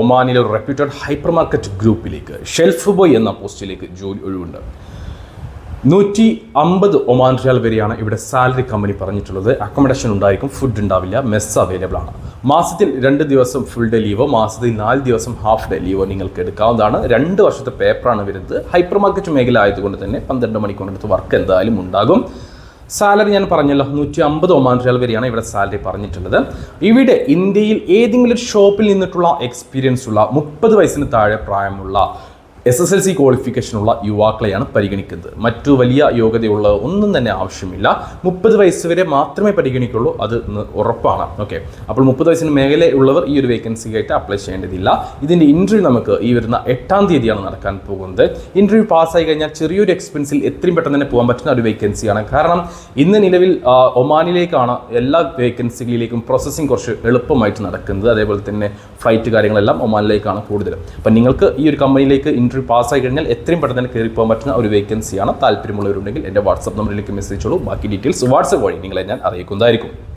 ഒമാനിലെ ഒരു reputed hyper market ഗ്രൂപ്പിലേക്ക് ഷെൽഫ് ബോയ് എന്ന പോസ്റ്റിലേക്ക് ജോലി ഒഴിവുണ്ട്. 150 ഒമാൻ റിയാൽ വരെയാണ് ഇവിടെ സാലറി കമ്പനി പറഞ്ഞിട്ടുള്ളത്. അക്കോമഡേഷൻ ഉണ്ടായിരിക്കും, ഫുഡ് ഉണ്ടാവില്ല, മെസ്സ് അവൈലബിൾ ആണ്. മാസത്തിൽ 2 ദിവസം ഫുൾ ഡേ ലീവോ മാസത്തിൽ 4 ദിവസം ഹാഫ് ഡേ ലീവോ നിങ്ങൾക്ക് എടുക്കാവുന്നതാണ്. 2 വർഷത്തെ പേപ്പറാണ് വരുന്നത്. ഹൈപ്പർ മാർക്കറ്റ് മേഖല ആയതുകൊണ്ട് തന്നെ 12 മണിക്കൂറിനടുത്ത് വർക്ക് എന്തായാലും ഉണ്ടാകും. സാലറി ഞാൻ പറഞ്ഞല്ലോ, 150 ഒമാൻ റിയാൽ വരെയാണ് ഇവിടെ സാലറി പറഞ്ഞിട്ടുള്ളത്. ഇവിടെ ഇന്ത്യയിൽ ഏതെങ്കിലും ഒരു ഷോപ്പിൽ നിന്നിട്ടുള്ള എക്സ്പീരിയൻസ് ഉള്ള 30 വയസ്സിന് താഴെ പ്രായമുള്ള SSLC ക്വാളിഫിക്കേഷനുള്ള യുവാക്കളെയാണ് പരിഗണിക്കുന്നത്. മറ്റു വലിയ യോഗ്യതയുള്ള ഒന്നും തന്നെ ആവശ്യമില്ല. 30 വയസ്സ് വരെ മാത്രമേ പരിഗണിക്കുള്ളൂ, അത് ഉറപ്പാണ്. ഓക്കെ, അപ്പോൾ 30 വയസ്സിന് മേഖല ഉള്ളവർ ഈ ഒരു വേക്കൻസിക്കായിട്ട് അപ്ലൈ ചെയ്യേണ്ടതില്ല. ഇതിൻ്റെ ഇൻ്റർവ്യൂ നമുക്ക് ഈ വരുന്ന 8-ാം തീയതിയാണ് നടക്കാൻ പോകുന്നത്. ഇൻ്റർവ്യൂ പാസ്സായി കഴിഞ്ഞാൽ ചെറിയൊരു എക്സ്പെൻസിൽ എത്രയും പെട്ടെന്ന് തന്നെ പോകാൻ പറ്റുന്ന ഒരു വേക്കൻസിയാണ്. കാരണം ഇന്ന് നിലവിൽ ഒമാനിലേക്കാണ് എല്ലാ വേക്കൻസികളിലേക്കും പ്രോസസ്സിങ് കുറച്ച് എളുപ്പമായിട്ട് നടക്കുന്നത്. അതേപോലെ തന്നെ ഫ്ലൈറ്റ് കാര്യങ്ങളെല്ലാം ഒമാനിലേക്കാണ് കൂടുതലും. അപ്പം നിങ്ങൾക്ക് ഈ ഒരു കമ്പനിയിലേക്ക് ഇൻ്റർവ്യൂ പാസ്സായി കഴിഞ്ഞാൽ എത്രയും പെട്ടെന്ന് തന്നെ കയറി പോകാൻ പറ്റുന്ന ഒരു വേക്കൻസിയാണ്. താല്പര്യമുള്ളവരുണ്ടെങ്കിൽ എൻ്റെ വാട്സപ്പ് നമ്പറിലേക്ക് മെസ്സേജ് ചെയ്തോളൂ. ബാക്കി ഡീറ്റെയിൽസ് വാട്സപ്പ് വഴി നിങ്ങളെ ഞാൻ അറിയിക്കുന്നതായിരിക്കും.